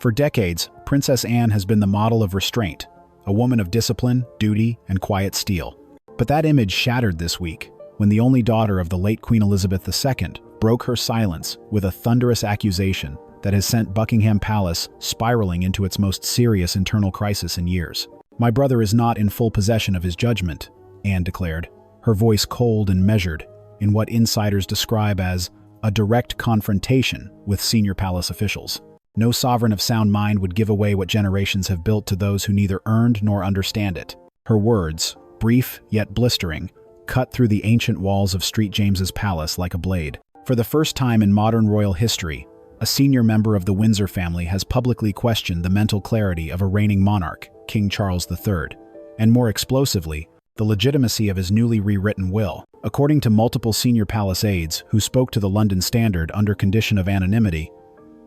For decades, Princess Anne has been the model of restraint, a woman of discipline, duty, and quiet steel. But that image shattered this week, when the only daughter of the late Queen Elizabeth II broke her silence with a thunderous accusation that has sent Buckingham Palace spiraling into its most serious internal crisis in years. "My brother is not in full possession of his judgment," Anne declared, her voice cold and measured, in what insiders describe as a direct confrontation with senior palace officials. No sovereign of sound mind would give away what generations have built to those who neither earned nor understand it. Her words, brief yet blistering, cut through the ancient walls of St. James's Palace like a blade. For the first time in modern royal history, a senior member of the Windsor family has publicly questioned the mental clarity of a reigning monarch, King Charles III, and more explosively, the legitimacy of his newly rewritten will. According to multiple senior palace aides who spoke to the London Standard under condition of anonymity,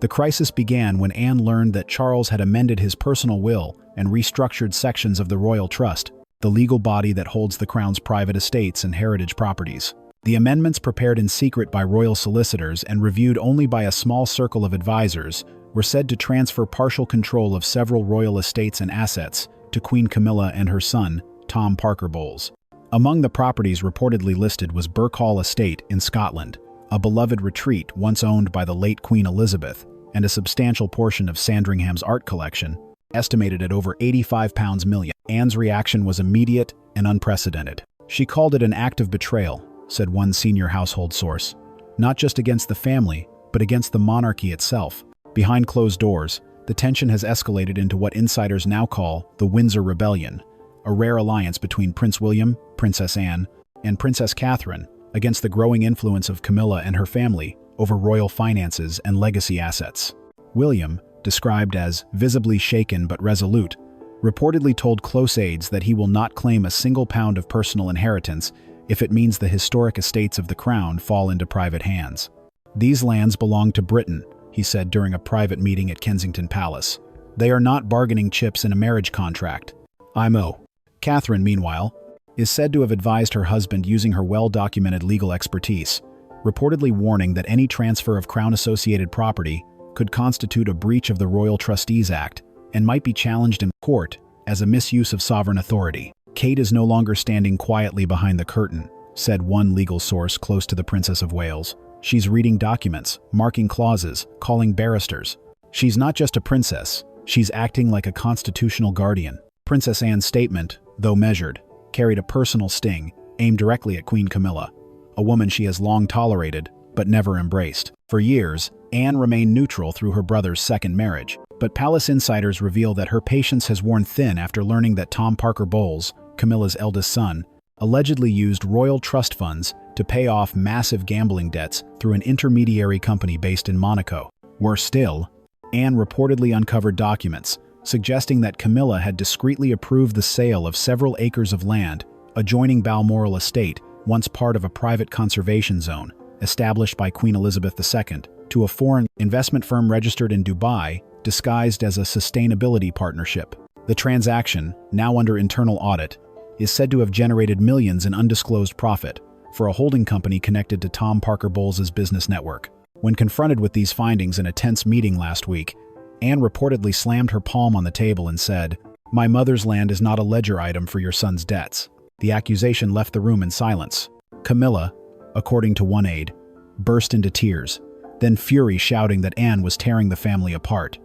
the crisis began when Anne learned that Charles had amended his personal will and restructured sections of the Royal Trust, the legal body that holds the Crown's private estates and heritage properties. The amendments, prepared in secret by royal solicitors and reviewed only by a small circle of advisors, were said to transfer partial control of several royal estates and assets to Queen Camilla and her son, Tom Parker Bowles. Among the properties reportedly listed was Birkhall Estate in Scotland, a beloved retreat once owned by the late Queen Elizabeth, and a substantial portion of Sandringham's art collection, estimated at over £85 million. Anne's reaction was immediate and unprecedented. She called it an act of betrayal, said one senior household source, not just against the family, but against the monarchy itself. Behind closed doors, the tension has escalated into what insiders now call the Windsor Rebellion, a rare alliance between Prince William, Princess Anne, and Princess Catherine against the growing influence of Camilla and her family over royal finances and legacy assets. William, described as visibly shaken but resolute, reportedly told close aides that he will not claim a single pound of personal inheritance if it means the historic estates of the Crown fall into private hands. "These lands belong to Britain," he said during a private meeting at Kensington Palace. "They are not bargaining chips in a marriage contract. IMO." Catherine, meanwhile, is said to have advised her husband using her well-documented legal expertise, reportedly warning that any transfer of Crown-associated property could constitute a breach of the Royal Trustees Act and might be challenged in court as a misuse of sovereign authority. "Kate is no longer standing quietly behind the curtain," said one legal source close to the Princess of Wales. "She's reading documents, marking clauses, calling barristers. She's not just a princess, she's acting like a constitutional guardian." Princess Anne's statement, though measured, carried a personal sting aimed directly at Queen Camilla, a woman she has long tolerated but never embraced. For years, Anne remained neutral through her brother's second marriage, but palace insiders reveal that her patience has worn thin after learning that Tom Parker Bowles, Camilla's eldest son, allegedly used royal trust funds to pay off massive gambling debts through an intermediary company based in Monaco. Worse still, Anne reportedly uncovered documents suggesting that Camilla had discreetly approved the sale of several acres of land adjoining Balmoral Estate, once part of a private conservation zone established by Queen Elizabeth II, to a foreign investment firm registered in Dubai, disguised as a sustainability partnership. The transaction, now under internal audit, is said to have generated millions in undisclosed profit for a holding company connected to Tom Parker Bowles' business network. When confronted with these findings in a tense meeting last week, Anne reportedly slammed her palm on the table and said, "My mother's land is not a ledger item for your son's debts." The accusation left the room in silence. Camilla, according to one aide, burst into tears, then fury, shouting that Anne was tearing the family apart.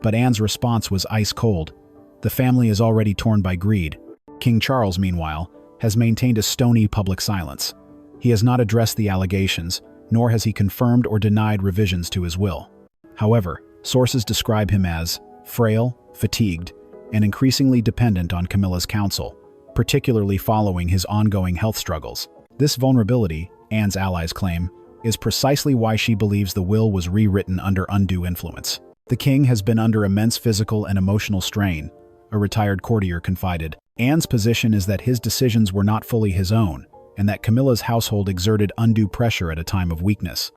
But Anne's response was ice cold. The family is already torn by greed. King Charles, meanwhile, has maintained a stony public silence. He has not addressed the allegations, nor has he confirmed or denied revisions to his will. However, sources describe him as frail, fatigued, and increasingly dependent on Camilla's counsel, particularly following his ongoing health struggles. This vulnerability, Anne's allies claim, is precisely why she believes the will was rewritten under undue influence. "The king has been under immense physical and emotional strain," a retired courtier confided. Anne's position is that his decisions were not fully his own, and that Camilla's household exerted undue pressure at a time of weakness.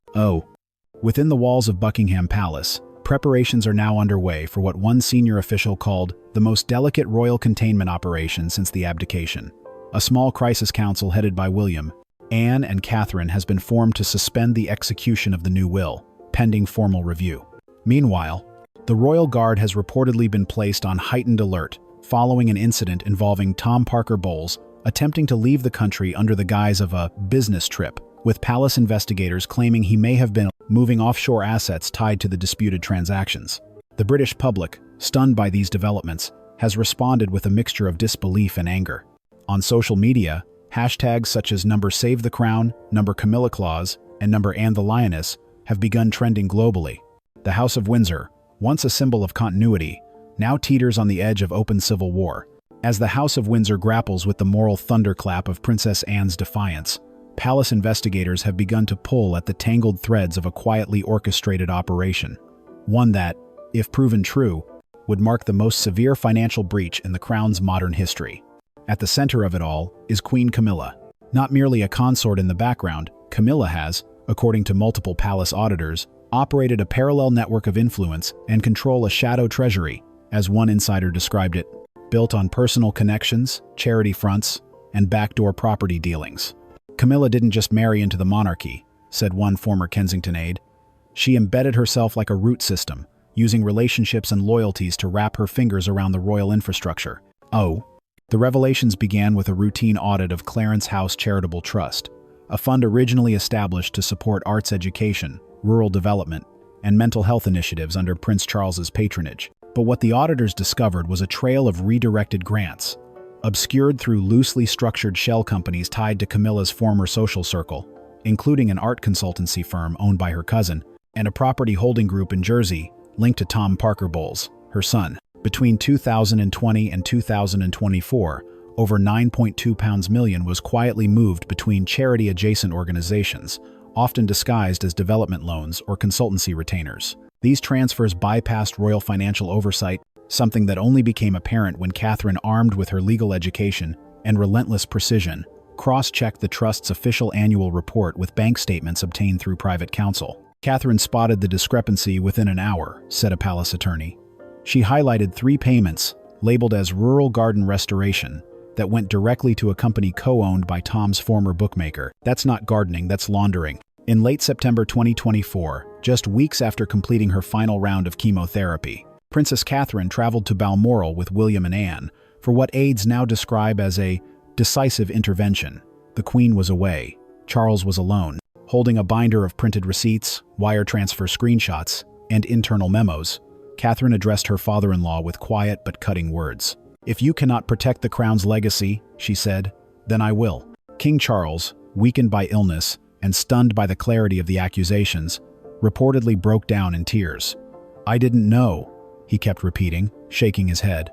Within the walls of Buckingham Palace, preparations are now underway for what one senior official called the most delicate royal containment operation since the abdication. A small crisis council headed by William, Anne, and Catherine has been formed to suspend the execution of the new will, pending formal review. Meanwhile, The royal guard has reportedly been placed on heightened alert following an incident involving Tom Parker Bowles attempting to leave the country under the guise of a business trip, with palace investigators claiming he may have been moving offshore assets tied to the disputed transactions. The British public, stunned by these developments, has responded with a mixture of disbelief and anger. On social media, hashtags such as #SaveTheCrown, #CamillaClaus, and #AnneTheLioness have begun trending globally. The House of Windsor, once a symbol of continuity, now teeters on the edge of open civil war. As the House of Windsor grapples with the moral thunderclap of Princess Anne's defiance, palace investigators have begun to pull at the tangled threads of a quietly orchestrated operation. One that, if proven true, would mark the most severe financial breach in the Crown's modern history. At the center of it all is Queen Camilla. Not merely a consort in the background, Camilla has, according to multiple palace auditors, operated a parallel network of influence and control a shadow treasury, as one insider described it, built on personal connections, charity fronts, and backdoor property dealings. Camilla didn't just marry into the monarchy, said one former Kensington aide. She embedded herself like a root system, using relationships and loyalties to wrap her fingers around the royal infrastructure. The revelations began with a routine audit of Clarence House Charitable Trust, a fund originally established to support arts education, rural development, and mental health initiatives under Prince Charles's patronage. But what the auditors discovered was a trail of redirected grants, obscured through loosely structured shell companies tied to Camilla's former social circle, including an art consultancy firm owned by her cousin, and a property holding group in Jersey linked to Tom Parker Bowles, her son. Between 2020 and 2024, over £9.2 million was quietly moved between charity-adjacent organizations, often disguised as development loans or consultancy retainers. These transfers bypassed royal financial oversight, something that only became apparent when Catherine, armed with her legal education and relentless precision, cross-checked the trust's official annual report with bank statements obtained through private counsel. Catherine spotted the discrepancy within an hour, said a palace attorney. She highlighted 3 payments, labeled as rural garden restoration, that went directly to a company co-owned by Tom's former bookmaker. That's not gardening, that's laundering. In late September 2024, just weeks after completing her final round of chemotherapy, Princess Catherine traveled to Balmoral with William and Anne for what aides now describe as a decisive intervention. The Queen was away. Charles was alone, holding a binder of printed receipts, wire transfer screenshots, and internal memos. Catherine addressed her father-in-law with quiet but cutting words. "If you cannot protect the crown's legacy," she said, "then I will." King Charles, weakened by illness and stunned by the clarity of the accusations, reportedly broke down in tears. "I didn't know," he kept repeating, shaking his head.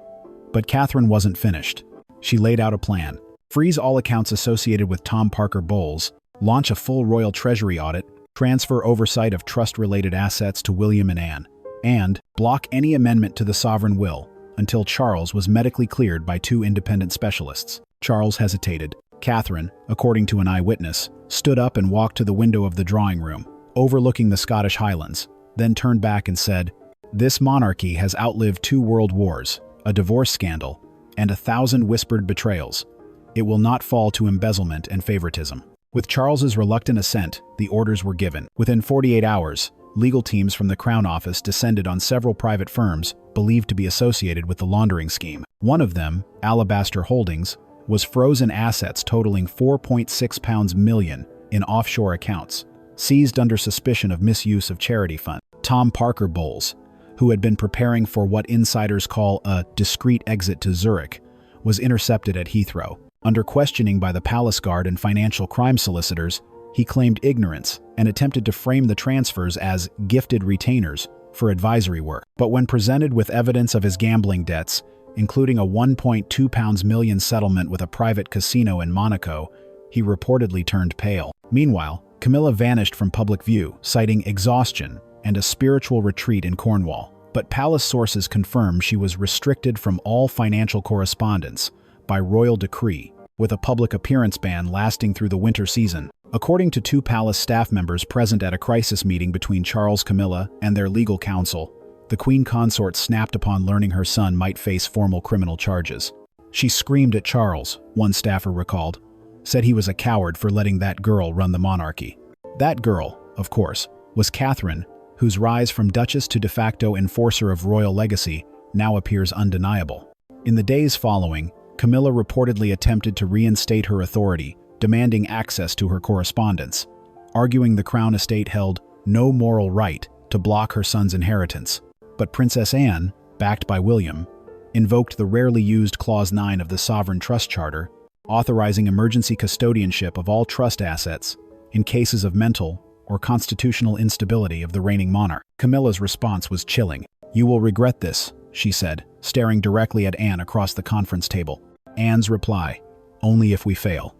But Catherine wasn't finished. She laid out a plan. Freeze all accounts associated with Tom Parker Bowles, launch a full royal treasury audit, transfer oversight of trust-related assets to William and Anne, and block any amendment to the sovereign will until Charles was medically cleared by 2 independent specialists. Charles hesitated. Catherine, according to an eyewitness, stood up and walked to the window of the drawing room, overlooking the Scottish Highlands, then turned back and said, "This monarchy has outlived 2 world wars, a divorce scandal, and 1,000 whispered betrayals. It will not fall to embezzlement and favoritism." With Charles's reluctant assent, the orders were given. Within 48 hours, legal teams from the Crown Office descended on several private firms believed to be associated with the laundering scheme. One of them, Alabaster Holdings, was frozen assets totaling £4.6 million in offshore accounts, seized under suspicion of misuse of charity funds. Tom Parker Bowles, who had been preparing for what insiders call a discreet exit to Zurich, was intercepted at Heathrow. Under questioning by the palace guard and financial crime solicitors, he claimed ignorance and attempted to frame the transfers as gifted retainers for advisory work. But when presented with evidence of his gambling debts, including a £1.2 million settlement with a private casino in Monaco, he reportedly turned pale. Meanwhile, Camilla vanished from public view, citing exhaustion and a spiritual retreat in Cornwall. But palace sources confirm she was restricted from all financial correspondence by royal decree, with a public appearance ban lasting through the winter season. According to 2 palace staff members present at a crisis meeting between Charles, Camilla, and their legal counsel, the Queen Consort snapped upon learning her son might face formal criminal charges. "She screamed at Charles," one staffer recalled, said he was a coward for letting that girl run the monarchy. That girl, of course, was Catherine, whose rise from duchess to de facto enforcer of royal legacy now appears undeniable. In the days following, Camilla reportedly attempted to reinstate her authority, demanding access to her correspondence, arguing the crown estate held no moral right to block her son's inheritance. But Princess Anne, backed by William, invoked the rarely used Clause 9 of the Sovereign Trust Charter, authorizing emergency custodianship of all trust assets in cases of mental or constitutional instability of the reigning monarch. Camilla's response was chilling. "You will regret this," she said, staring directly at Anne across the conference table. Anne's reply, "Only if we fail."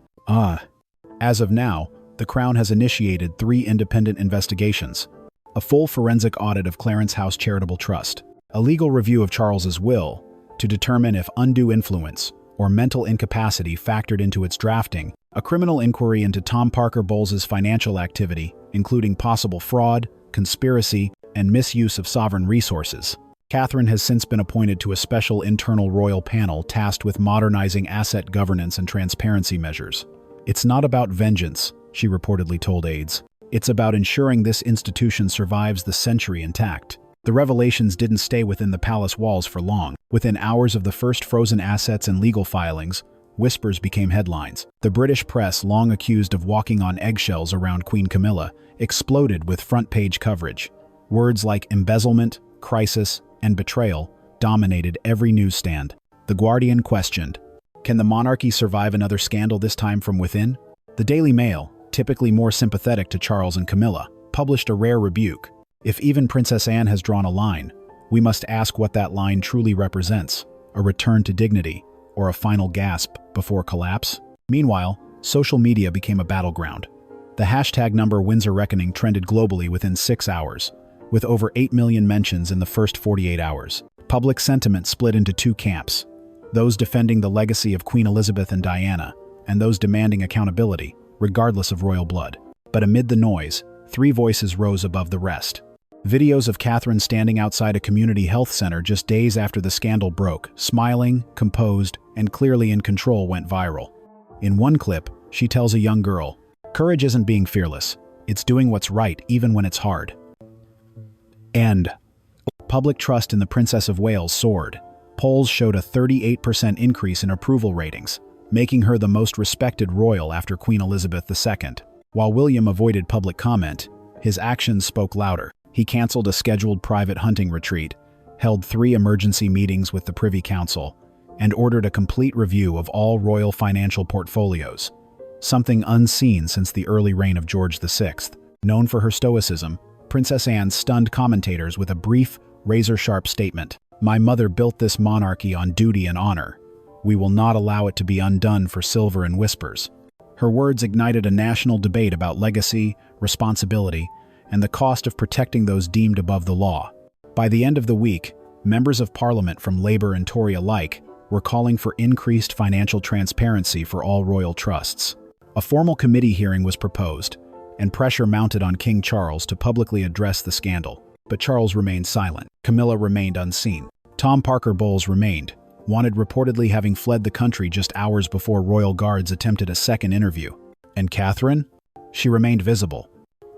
As of now, the Crown has initiated 3 independent investigations: a full forensic audit of Clarence House Charitable Trust, a legal review of Charles's will to determine if undue influence or mental incapacity factored into its drafting, a criminal inquiry into Tom Parker Bowles's financial activity, including possible fraud, conspiracy, and misuse of sovereign resources. Catherine has since been appointed to a special internal royal panel tasked with modernizing asset governance and transparency measures. "It's not about vengeance," she reportedly told aides. "It's about ensuring this institution survives the century intact." The revelations didn't stay within the palace walls for long. Within hours of the first frozen assets and legal filings, whispers became headlines. The British press, long accused of walking on eggshells around Queen Camilla, exploded with front-page coverage. Words like embezzlement, crisis, and betrayal dominated every newsstand. The Guardian questioned, "Can the monarchy survive another scandal, this time from within?" The Daily Mail, typically more sympathetic to Charles and Camilla, published a rare rebuke. "If even Princess Anne has drawn a line, we must ask what that line truly represents: a return to dignity, or a final gasp before collapse?" Meanwhile, social media became a battleground. The hashtag #WindsorReckoning trended globally within 6 hours, with over 8 million mentions in the first 48 hours. Public sentiment split into 2 camps: those defending the legacy of Queen Elizabeth and Diana, and those demanding accountability, regardless of royal blood. But amid the noise, 3 voices rose above the rest. Videos of Catherine standing outside a community health center just days after the scandal broke, smiling, composed, and clearly in control, went viral. In one clip, she tells a young girl, "Courage isn't being fearless, it's doing what's right even when it's hard." And public trust in the Princess of Wales soared. Polls showed a 38% increase in approval ratings, making her the most respected royal after Queen Elizabeth II. While William avoided public comment, his actions spoke louder. He canceled a scheduled private hunting retreat, held 3 emergency meetings with the Privy Council, and ordered a complete review of all royal financial portfolios, something unseen since the early reign of George VI. Known for her stoicism, Princess Anne stunned commentators with a brief, razor-sharp statement: "My mother built this monarchy on duty and honor. We will not allow it to be undone for silver and whispers." Her words ignited a national debate about legacy, responsibility, and the cost of protecting those deemed above the law. By the end of the week, members of Parliament from Labour and Tory alike were calling for increased financial transparency for all royal trusts. A formal committee hearing was proposed, and pressure mounted on King Charles to publicly address the scandal. But Charles remained silent. Camilla remained unseen. Tom Parker Bowles remained, wanted reportedly having fled the country just hours before royal guards attempted a second interview. And Catherine? She remained visible,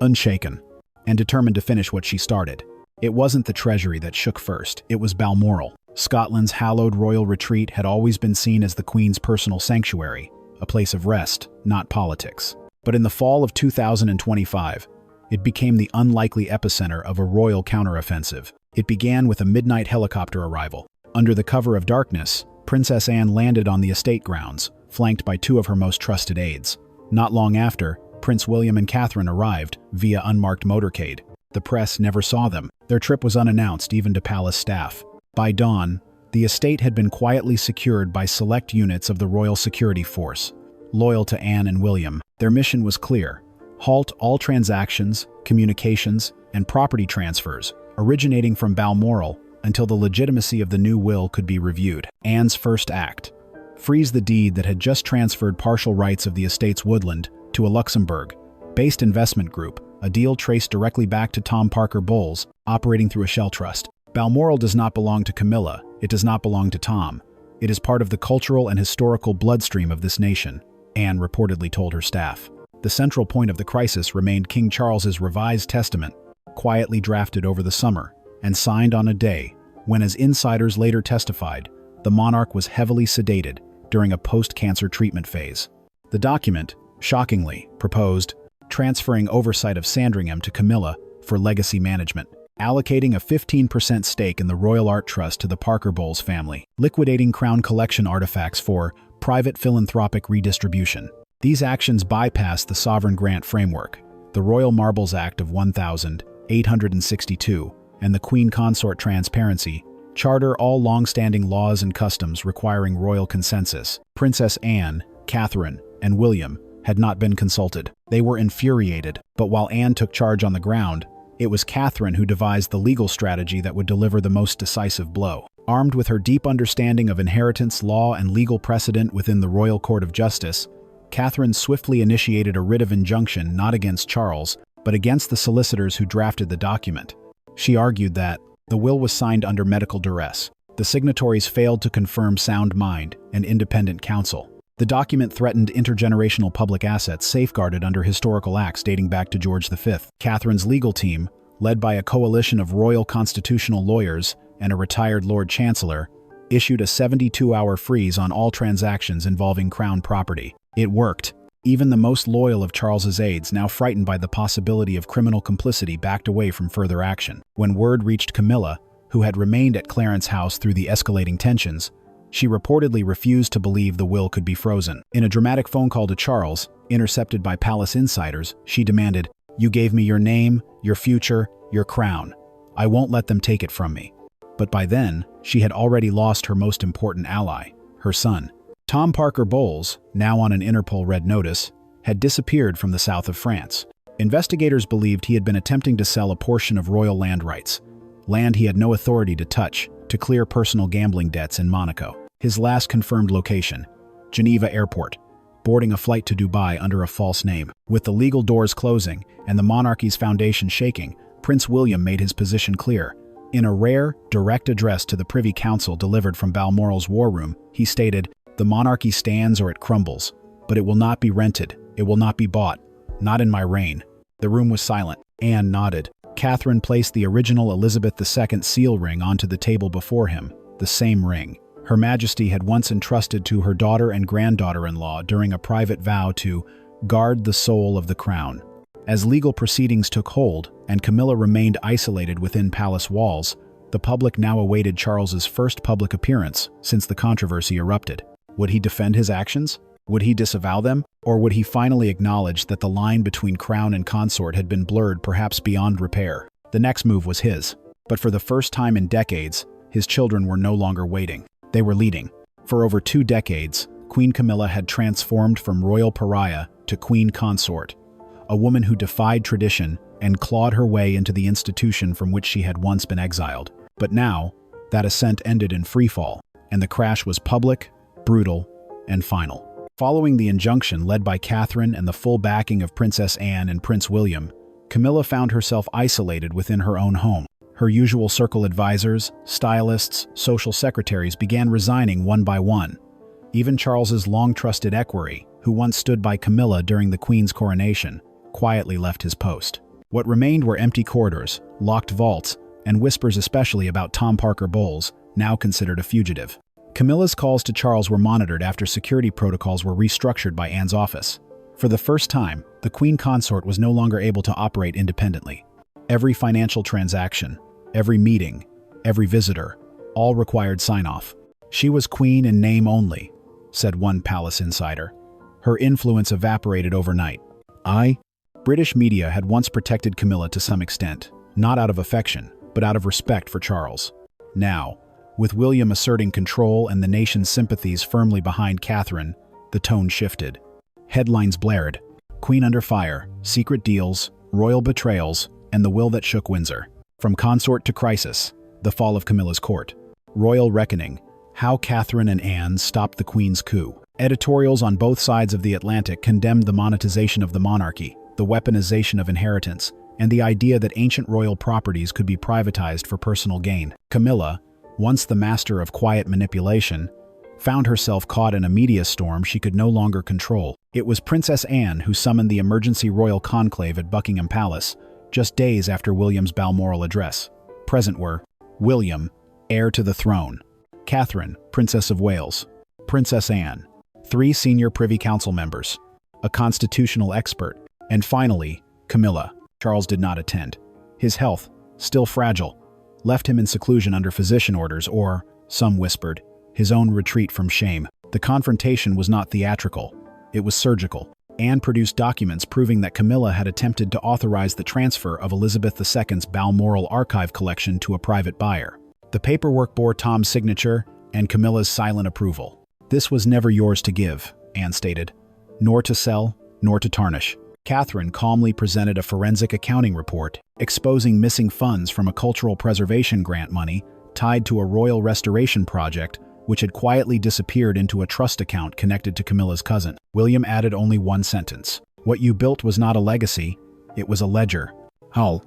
unshaken, and determined to finish what she started. It wasn't the treasury that shook first, it was Balmoral. Scotland's hallowed royal retreat had always been seen as the Queen's personal sanctuary, a place of rest, not politics. But in the fall of 2025, it became the unlikely epicenter of a royal counteroffensive. It began with a midnight helicopter arrival. Under the cover of darkness, Princess Anne landed on the estate grounds, flanked by 2 of her most trusted aides. Not long after, Prince William and Catherine arrived via unmarked motorcade. The press never saw them. Their trip was unannounced even to palace staff. By dawn, the estate had been quietly secured by select units of the Royal Security Force, loyal to Anne and William. Their mission was clear: halt all transactions, communications, and property transfers originating from Balmoral until the legitimacy of the new will could be reviewed. Anne's first act: freeze the deed that had just transferred partial rights of the estate's woodland to a Luxembourg-based investment group, a deal traced directly back to Tom Parker Bowles, operating through a shell trust. Balmoral does not belong to Camilla, it does not belong to Tom. It is part of the cultural and historical bloodstream of this nation, Anne reportedly told her staff. The central point of the crisis remained King Charles's revised testament, quietly drafted over the summer and signed on a day when, as insiders later testified, the monarch was heavily sedated during a post-cancer treatment phase. The document, shockingly, proposed transferring oversight of Sandringham to Camilla for legacy management, allocating a 15% stake in the Royal Art Trust to the Parker Bowles family, liquidating Crown Collection artifacts for private philanthropic redistribution. These actions bypass the sovereign grant framework, the Royal Marbles Act of 1862, and the Queen Consort Transparency Charter, all long-standing laws and customs requiring royal consensus. Princess Anne, Catherine, and William had not been consulted. They were infuriated, but while Anne took charge on the ground, it was Catherine who devised the legal strategy that would deliver the most decisive blow. Armed with her deep understanding of inheritance law and legal precedent within the Royal Court of Justice, Catherine swiftly initiated a writ of injunction not against Charles, but against the solicitors who drafted the document. She argued that the will was signed under medical duress. The signatories failed to confirm sound mind and independent counsel. The document threatened intergenerational public assets safeguarded under historical acts dating back to George V. Catherine's legal team, led by a coalition of royal constitutional lawyers and a retired Lord Chancellor, issued a 72-hour freeze on all transactions involving Crown property. It worked. Even the most loyal of Charles's aides, now frightened by the possibility of criminal complicity, backed away from further action. When word reached Camilla, who had remained at Clarence House through the escalating tensions, she reportedly refused to believe the will could be frozen. In a dramatic phone call to Charles, intercepted by palace insiders, she demanded, "You gave me your name, your future, your crown. I won't let them take it from me." But by then, she had already lost her most important ally, her son. Tom Parker Bowles, now on an Interpol red notice, had disappeared from the south of France. Investigators believed he had been attempting to sell a portion of royal land rights, land he had no authority to touch, to clear personal gambling debts in Monaco. His last confirmed location, Geneva Airport, boarding a flight to Dubai under a false name. With the legal doors closing and the monarchy's foundation shaking, Prince William made his position clear. In a rare, direct address to the Privy Council delivered from Balmoral's war room, he stated, "The monarchy stands or it crumbles, but it will not be rented, it will not be bought, not in my reign." The room was silent. Anne nodded. Catherine placed the original Elizabeth II seal ring onto the table before him, the same ring Her Majesty had once entrusted to her daughter and granddaughter-in-law during a private vow to guard the soul of the crown. As legal proceedings took hold and Camilla remained isolated within palace walls, the public now awaited Charles's first public appearance since the controversy erupted. Would he defend his actions? Would he disavow them? Or would he finally acknowledge that the line between crown and consort had been blurred, perhaps beyond repair? The next move was his. But for the first time in decades, his children were no longer waiting. They were leading. For over 2 decades, Queen Camilla had transformed from royal pariah to queen consort, a woman who defied tradition and clawed her way into the institution from which she had once been exiled. But now, that ascent ended in freefall, and the crash was public, brutal, and final. Following the injunction led by Catherine and the full backing of Princess Anne and Prince William, Camilla found herself isolated within her own home. Her usual circle advisors, stylists, social secretaries began resigning one by one. Even Charles's long-trusted equerry, who once stood by Camilla during the Queen's coronation, quietly left his post. What remained were empty corridors, locked vaults, and whispers especially about Tom Parker Bowles, now considered a fugitive. Camilla's calls to Charles were monitored after security protocols were restructured by Anne's office. For the first time, the Queen Consort was no longer able to operate independently. Every financial transaction, every meeting, every visitor, all required sign-off. She was queen in name only, said one palace insider. Her influence evaporated overnight. British media had once protected Camilla to some extent, not out of affection, but out of respect for Charles. Now, with William asserting control and the nation's sympathies firmly behind Catherine, the tone shifted. Headlines blared. Queen under fire, secret deals, royal betrayals, and the will that shook Windsor. From consort to crisis, the fall of Camilla's court. Royal reckoning, how Catherine and Anne stopped the Queen's coup. Editorials on both sides of the Atlantic condemned the monetization of the monarchy, the weaponization of inheritance, and the idea that ancient royal properties could be privatized for personal gain. Camilla, once the master of quiet manipulation, found herself caught in a media storm she could no longer control. It was Princess Anne who summoned the emergency royal conclave at Buckingham Palace, just days after William's Balmoral address. Present were William, heir to the throne; Catherine, Princess of Wales; Princess Anne; 3 senior Privy Council members; a constitutional expert; and finally, Camilla. Charles did not attend. His health, still fragile, left him in seclusion under physician orders or, some whispered, his own retreat from shame. The confrontation was not theatrical. It was surgical. Anne produced documents proving that Camilla had attempted to authorize the transfer of Elizabeth II's Balmoral archive collection to a private buyer. The paperwork bore Tom's signature and Camilla's silent approval. "This was never yours to give," Anne stated, "nor to sell, nor to tarnish." Catherine calmly presented a forensic accounting report exposing missing funds from a cultural preservation grant money tied to a royal restoration project which had quietly disappeared into a trust account connected to Camilla's cousin. William added only one sentence: "What you built was not a legacy, it was a ledger." Hull.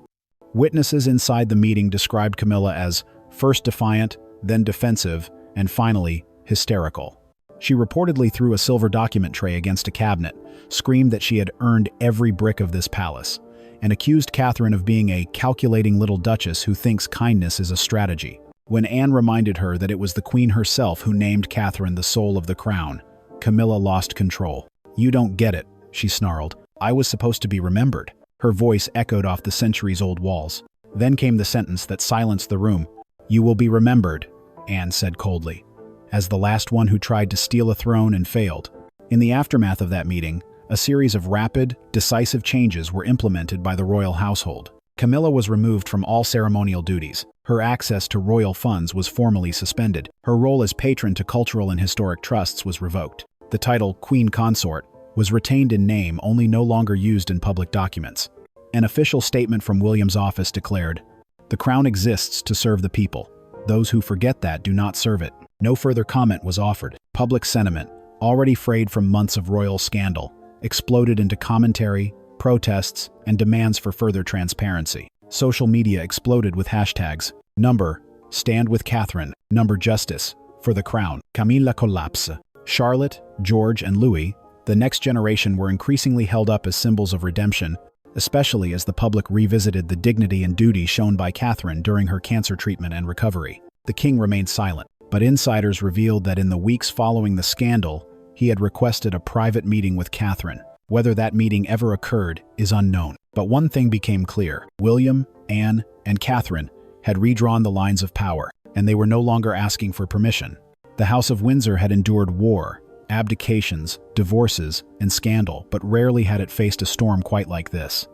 Witnesses inside the meeting described Camilla as first defiant, then defensive, and finally hysterical. She reportedly threw a silver document tray against a cabinet, screamed that she had earned every brick of this palace, and accused Catherine of being a calculating little duchess who thinks kindness is a strategy. When Anne reminded her that it was the Queen herself who named Catherine the soul of the crown, Camilla lost control. "You don't get it," she snarled. "I was supposed to be remembered." Her voice echoed off the centuries-old walls. Then came the sentence that silenced the room. "You will be remembered," Anne said coldly, "as the last one who tried to steal a throne and failed." In the aftermath of that meeting, a series of rapid, decisive changes were implemented by the royal household. Camilla was removed from all ceremonial duties. Her access to royal funds was formally suspended. Her role as patron to cultural and historic trusts was revoked. The title Queen Consort was retained in name, only no longer used in public documents. An official statement from William's office declared, "The crown exists to serve the people. Those who forget that do not serve it." No further comment was offered. Public sentiment, already frayed from months of royal scandal, exploded into commentary, protests, and demands for further transparency. Social media exploded with hashtags: number, stand with Catherine; number justice, for the crown; Camilla collapse. Charlotte, George, and Louis, the next generation, were increasingly held up as symbols of redemption, especially as the public revisited the dignity and duty shown by Catherine during her cancer treatment and recovery. The king remained silent, but insiders revealed that in the weeks following the scandal, he had requested a private meeting with Catherine. Whether that meeting ever occurred is unknown. But one thing became clear: William, Anne, and Catherine had redrawn the lines of power, and they were no longer asking for permission. The House of Windsor had endured war, abdications, divorces, and scandal, but rarely had it faced a storm quite like this.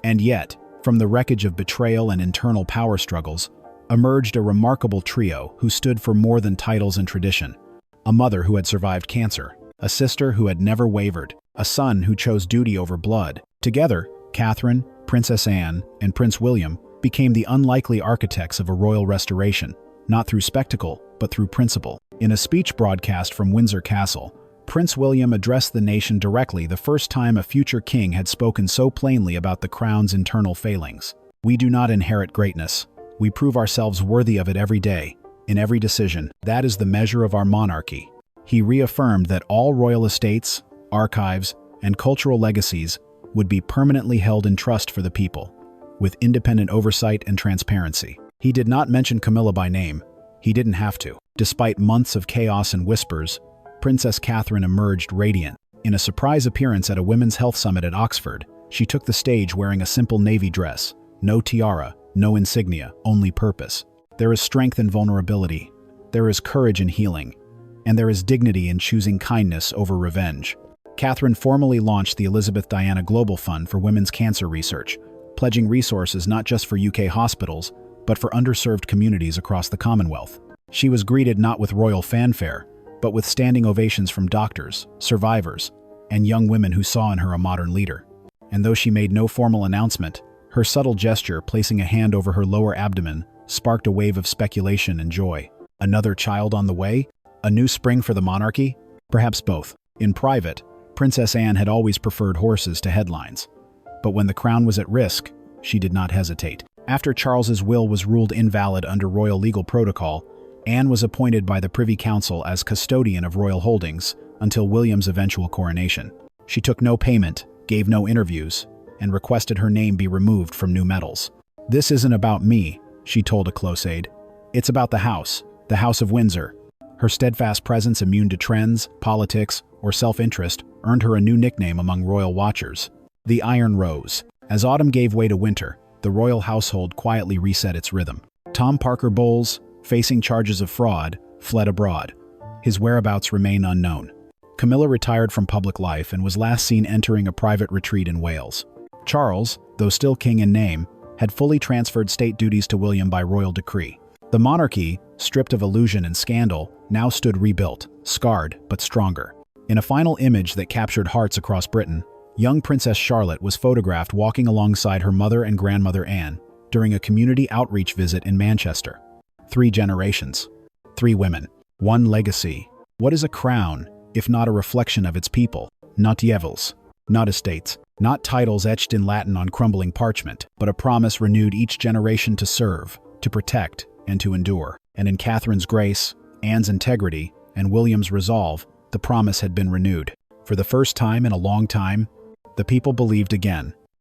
And yet, from the wreckage of betrayal and internal power struggles, emerged a remarkable trio who stood for more than titles and tradition. A mother who had survived cancer, a sister who had never wavered, a son who chose duty over blood. Together, Catherine, Princess Anne, and Prince William became the unlikely architects of a royal restoration, not through spectacle, but through principle. In a speech broadcast from Windsor Castle, Prince William addressed the nation directly, the first time a future king had spoken so plainly about the crown's internal failings. "We do not inherit greatness. We prove ourselves worthy of it every day, in every decision. That is the measure of our monarchy." He reaffirmed that all royal estates, archives, and cultural legacies would be permanently held in trust for the people, with independent oversight and transparency. He did not mention Camilla by name. He didn't have to. Despite months of chaos and whispers, Princess Catherine emerged radiant. In a surprise appearance at a women's health summit at Oxford, she took the stage wearing a simple navy dress. No tiara, no insignia, only purpose. There is strength in vulnerability. There is courage in healing. And there is dignity in choosing kindness over revenge. Catherine formally launched the Elizabeth Diana Global Fund for Women's Cancer Research, pledging resources not just for UK hospitals, but for underserved communities across the Commonwealth. She was greeted not with royal fanfare, but with standing ovations from doctors, survivors, and young women who saw in her a modern leader. And though she made no formal announcement, her subtle gesture, placing a hand over her lower abdomen, sparked a wave of speculation and joy. Another child on the way? A new spring for the monarchy? Perhaps both. In private, Princess Anne had always preferred horses to headlines. But when the crown was at risk, she did not hesitate. After Charles's will was ruled invalid under royal legal protocol, Anne was appointed by the Privy Council as custodian of royal holdings until William's eventual coronation. She took no payment, gave no interviews, and requested her name be removed from new medals. "This isn't about me," she told a close aide. "It's about the House of Windsor." Her steadfast presence, immune to trends, politics, or self-interest, earned her a new nickname among royal watchers: the Iron Rose. As autumn gave way to winter, the royal household quietly reset its rhythm. Tom Parker Bowles, facing charges of fraud, fled abroad. His whereabouts remain unknown. Camilla retired from public life and was last seen entering a private retreat in Wales. Charles, though still king in name, had fully transferred state duties to William by royal decree. The monarchy, stripped of illusion and scandal, now stood rebuilt, scarred but stronger. In a final image that captured hearts across Britain, young Princess Charlotte was photographed walking alongside her mother and grandmother Anne during a community outreach visit in Manchester. 3 generations, 3 women, 1 legacy. What is a crown, if not a reflection of its people? Not devils, not estates, not titles etched in Latin on crumbling parchment, but a promise renewed each generation to serve, to protect, and to endure. And in Catherine's grace, Anne's integrity, and William's resolve, the promise had been renewed. For the first time in a long time, the people believed again.